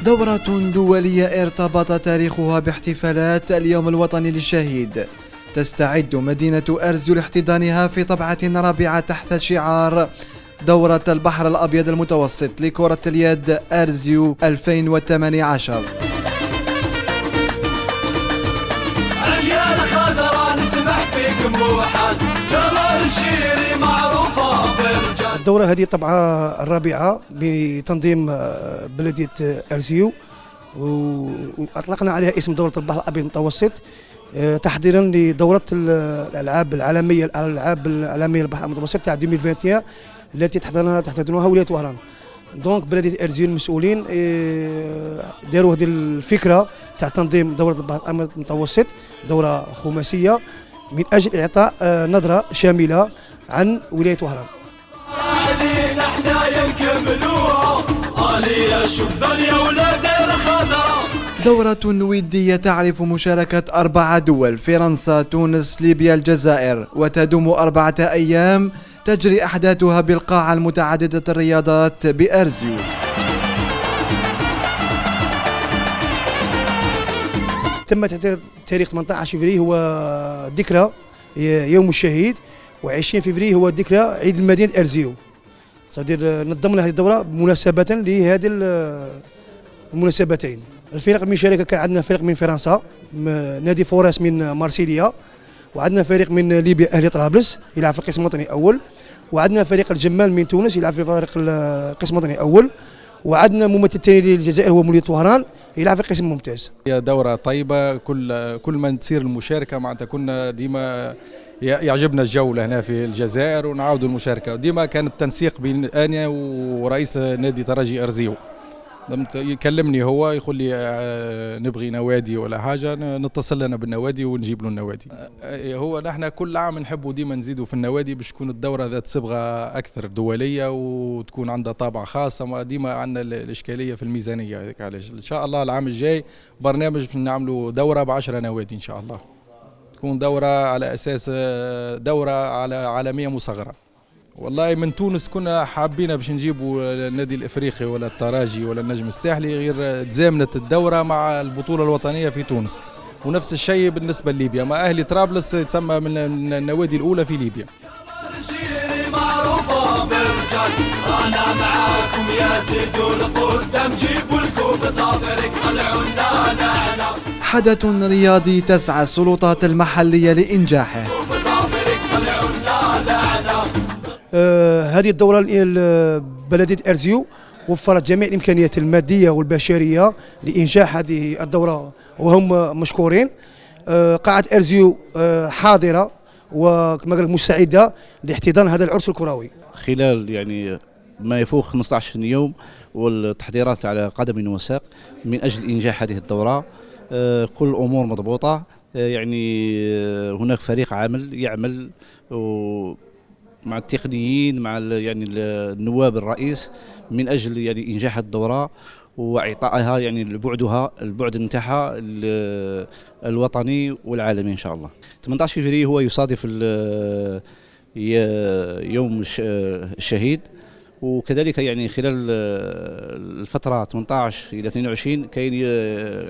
دورة دولية ارتبط تاريخها باحتفالات اليوم الوطني للشهيد. تستعد مدينة أرزيو لاحتضانها في طبعة رابعة تحت شعار دورة البحر الأبيض المتوسط لكرة اليد أرزيو 2018. الدورة هذه طبعة الرابعة بتنظيم بلدية أرزيو، وأطلقنا عليها اسم دورة البحر الأبيض المتوسط تحضيرا لدورة الألعاب العالمية للبحر المتوسط تاع 2021 التي تحتضنها ولاية وهران. دونك بلدية أرزيو المسؤولين داروا هذه الفكرة تاع تنظيم دورة البحر الأبيض المتوسط، دورة خماسية من أجل إعطاء نظرة شاملة عن ولاية وهران. دورة ودية تعرف مشاركة 4 دول: فرنسا، تونس، ليبيا، الجزائر، وتدوم 4 أيام. تجري أحداثها بالقاعة المتعددة الرياضات بأرزيو. تم تاريخ 18 فبراير هو ذكرى يوم الشهيد، و20 فبراير هو ذكرى عيد مدينة أرزيو. نظمنا هذه الدورة مناسبة لهذه المناسبتين. الفرق المشاركة كان عندنا فريق من فرنسا نادي فورس من مارسيليا، وعندنا فريق من ليبيا أهلي طرابلس يلعب في القسم الوطني الأول، وعندنا فريق الجمال من تونس يلعب في فريق القسم الوطني الأول، وعندنا ممثل ثاني للجزائر هو مولية وهران يلعب في القسم الممتاز. هي دورة طيبة، كل ما تصير المشاركة معناتها كنا ديما يعجبنا الجو هنا في الجزائر ونعاودوا المشاركة، وديما كان التنسيق بين أنا ورئيس نادي ترجي أرزيو. يكلمني هو يقول لي نبغي نوادي ولا حاجة، نتصل لنا بالنوادي ونجيب له النوادي. هو نحن كل عام نحبوا ديما نزيدوا في النوادي باش تكون الدورة ذات صبغة أكثر دولية وتكون عندها طابع خاص. ديما عندنا الإشكالية في الميزانية، هذيك علاش إن شاء الله العام الجاي برنامج باش نعملوا دورة ب10 نوادي إن شاء الله، تكون دورة على أساس دورة عالمية مصغرة. والله من تونس كنا حابين باش نجيبوا النادي الافريقي ولا التراجي ولا النجم الساحلي، غير تزامنت الدوره مع البطوله الوطنيه في تونس، ونفس الشيء بالنسبه لليبيا، ما اهلي طرابلس يتسمى من النوادي الاولى في ليبيا. انا معاكم يا سيدو القدام، جيبوا الكوب ظافرك طلعونا. حدث رياضي تسعى السلطات المحليه لانجاحه. هذه الدورة بلدية أرزيو وفرت جميع الإمكانيات المادية والبشرية لإنجاح هذه الدورة وهم مشكورين. قاعة أرزيو حاضرة وكما قلت مستعدة لاحتضان هذا العرس الكروي. خلال يعني ما يفوق 15 يوم والتحضيرات على قدم وساق من أجل إنجاح هذه الدورة، كل الأمور مضبوطة. يعني هناك فريق عمل يعمل مع التقنيين مع يعني النواب الرئيس من اجل يعني انجاح الدوره واعطائها يعني البعد نتاعها الوطني والعالمي ان شاء الله. 18 فبراير هو يصادف يوم الشهيد، وكذلك يعني خلال الفتره 18 الى 22 كاين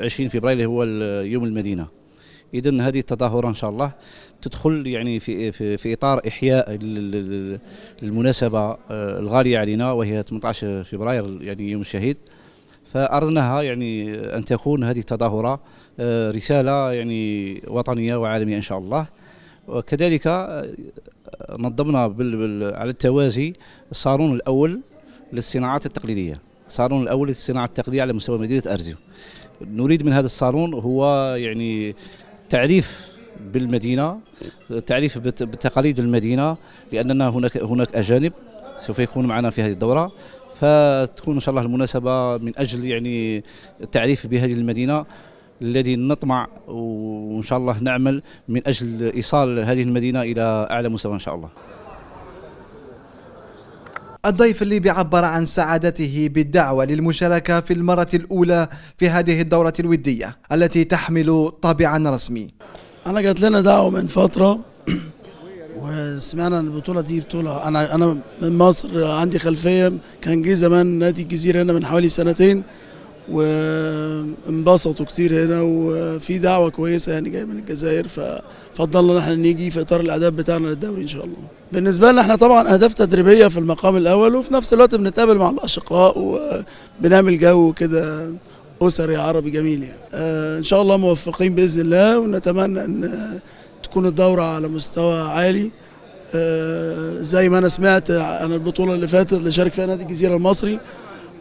20 فبراير هو يوم المدينه. إذن هذه التظاهرة إن شاء الله تدخل يعني في إطار إحياء المناسبة الغالية علينا وهي 18 فبراير يعني يوم الشهيد. فأردناها يعني أن تكون هذه التظاهرة رسالة يعني وطنية وعالمية إن شاء الله. وكذلك نظمنا على التوازي الصالون الأول للصناعات التقليدية، الصالون الأول للصناعة التقليدية على مستوى مدينة أرزيو. نريد من هذا الصالون هو يعني تعريف بالمدينة، تعريف بتقاليد المدينة، لأننا هناك أجانب سوف يكونوا معنا في هذه الدورة، فتكون إن شاء الله المناسبة من أجل يعني التعريف بهذه المدينة الذي نطمع وإن شاء الله نعمل من أجل إيصال هذه المدينة إلى أعلى مستوى إن شاء الله. الضيف الليبي عبر عن سعادته بالدعوة للمشاركة في المرة الأولى في هذه الدورة الودية التي تحمل طابعا رسمي. أنا جات لنا دعوة من فترة وسمعنا أن البطولة دي بطولة، أنا من مصر، عندي خلفية، كان جه زمان نادي الجزيرة هنا من حوالي 2 سنين وانبسطوا كتير هنا، وفي دعوة كويسة يعني جاية من الجزائر، ففضلنا نحن نيجي في إطار الإعداد بتاعنا للدوري إن شاء الله. بالنسبة لنا احنا طبعا أهداف تدريبية في المقام الأول، وفي نفس الوقت بنتقابل مع الأشقاء وبنعمل جو كده أسري عربي جميل يعني. إن شاء الله موفقين بإذن الله، ونتمنى أن تكون الدورة على مستوى عالي زي ما أنا سمعت عن البطولة اللي فاتت اللي شارك فيها نادي الجزيرة المصري،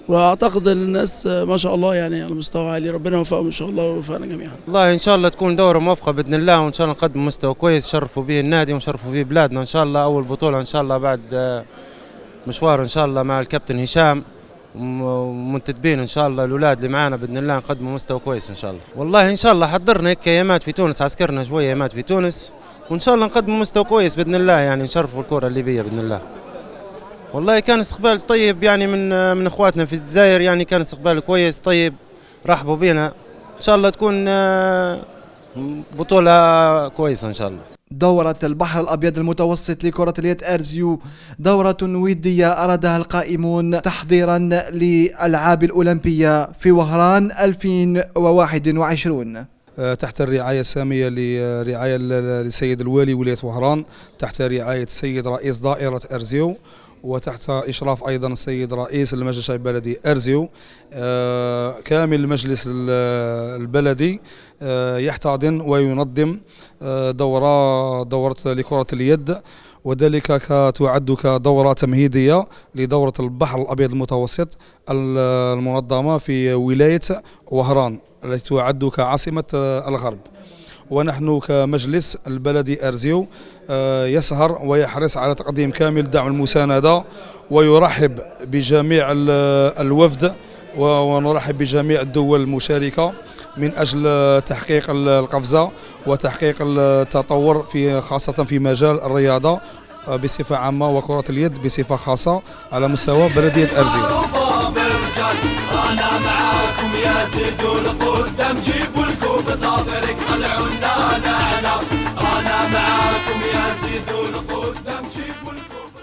واعتقد ان الناس ما شاء الله يعني على مستوى عالي. ربنا يوفقهم ان شاء الله ويوفقنا جميعا. والله ان شاء الله تكون دوره موفقه باذن الله، وان شاء الله نقدم مستوى كويس نشرفوا به النادي ونشرفوا به بلادنا ان شاء الله. اول بطوله ان شاء الله بعد مشوار ان شاء الله مع الكابتن هشام، ومنتدبين ان شاء الله الاولاد اللي معانا باذن الله نقدموا مستوى كويس ان شاء الله. والله ان شاء الله حضرنا هيك ايامات في تونس، عسكرنا شويه ايامات في تونس، وان شاء الله نقدم مستوى كويس باذن الله، يعني نشرفوا الكره الليبيه باذن الله. والله كان استقبال طيب يعني من اخواتنا في الجزائر، يعني كان استقبال كويس طيب، رحبوا بينا. ان شاء الله تكون بطولة كويسة ان شاء الله. دورة البحر الأبيض المتوسط لكرة اليد أرزيو دورة ودية أرادها القائمون تحضيرا للألعاب الأولمبية في وهران 2021 تحت الرعاية السامية لرعاية للسيد الوالي ولاية وهران، تحت رعاية السيد رئيس دائرة أرزيو، وتحت إشراف أيضا السيد رئيس المجلس الشعبي البلدي أرزيو. كامل المجلس البلدي يحتضن وينظم دورة لكرة اليد، وذلك تعد كدورة تمهيدية لدورة البحر الأبيض المتوسط المنظمة في ولاية وهران التي تعد كعاصمة الغرب. ونحن كمجلس البلدي أرزيو يسهر ويحرص على تقديم كامل دعم المساندة، ويرحب بجميع الوفد ونرحب بجميع الدول المشاركة من أجل تحقيق القفزة وتحقيق التطور في خاصة في مجال الرياضة بصفة عامة وكرة اليد بصفة خاصة على مستوى بلدية أرزيو. أنا معاكم يا زيدوا لقدام، جيبوا الكوب ظافرك طلعونا نعلم. أنا معاكم يا زيدوا لقدام.